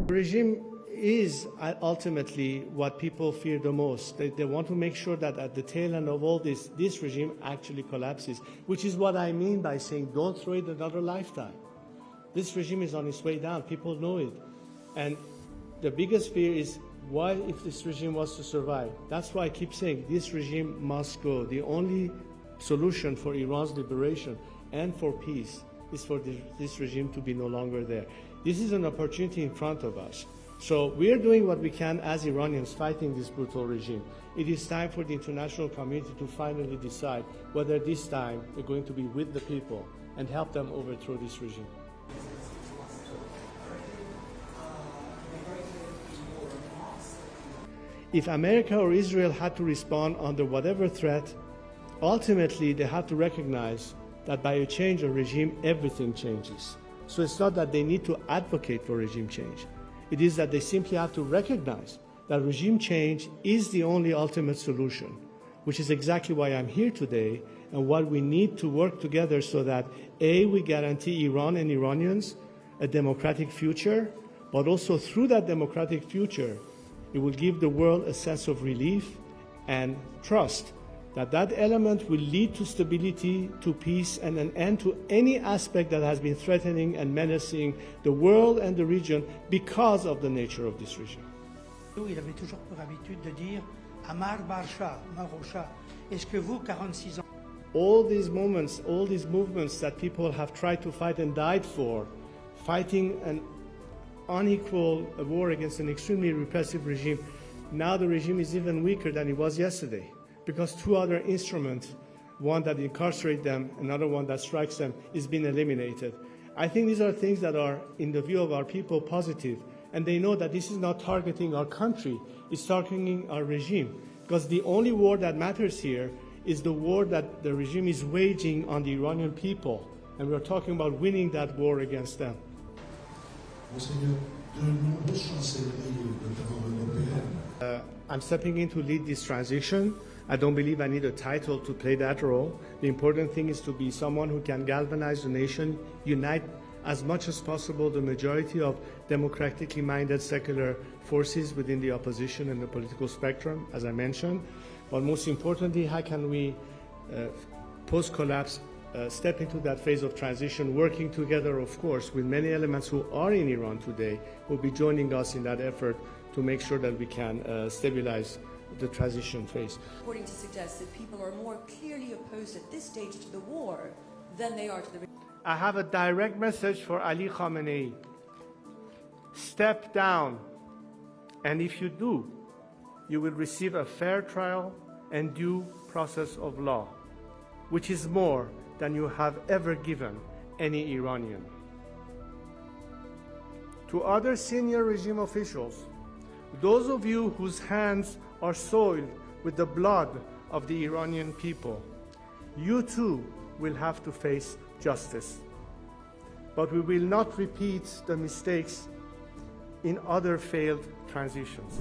The regime is ultimately what people fear the most. They want to make sure that at the tail end of all this regime actually collapses, which is what I mean by saying don't throw it another lifetime. This regime is on its way down. People know it. And the biggest fear is, what if this regime was to survive? That's why I keep saying this regime must go. The only solution for Iran's liberation and for peace is for this regime to be no longer there. This is an opportunity in front of us. So we are doing what we can as Iranians fighting this brutal regime. It is time for the international community to finally decide whether this time they're going to be with the people and help them overthrow this regime. If America or Israel had to respond under whatever threat, ultimately they have to recognize that by a change of regime, everything changes. So it's not that they need to advocate for regime change. It is that they simply have to recognize that regime change is the only ultimate solution, which is exactly why I'm here today and what we need to work together so that A, we guarantee Iran and Iranians a democratic future, but also through that democratic future, it will give the world a sense of relief and trust that that element will lead to stability, to peace, and an end to any aspect that has been threatening and menacing the world and the region because of the nature of this regime. Il avait toujours pour habitude de dire Amar bar Shah, mort au Shah. Est-ce que vous, 46 ans? All these moments, all these movements that people have tried to fight and died for, fighting an unequal war against an extremely repressive regime, now the regime is even weaker than it was yesterday, because two other instruments, one that incarcerates them, another one that strikes them, is being eliminated. I think these are things that are, in the view of our people, positive, and they know that this is not targeting our country, it's targeting our regime, because the only war that matters here is the war that the regime is waging on the Iranian people, and we're talking about winning that war against them. I'm stepping in to lead this transition. I don't believe I need a title to play that role. The important thing is to be someone who can galvanize the nation, unite as much as possible the majority of democratically minded secular forces within the opposition and the political spectrum, as I mentioned. But most importantly, how can we, post-collapse, step into that phase of transition, working together, of course, with many elements who are in Iran today, who will be joining us in that effort to make sure that we can stabilize the transition phase. According to suggest that people are more clearly opposed at this stage to the war than they are to the... I have a direct message for Ali Khamenei. Step down, and if you do, you will receive a fair trial and due process of law, which is more than you have ever given any Iranian. To other senior regime officials, those of you whose hands are soiled with the blood of the Iranian people, you too will have to face justice. But we will not repeat the mistakes in other failed transitions.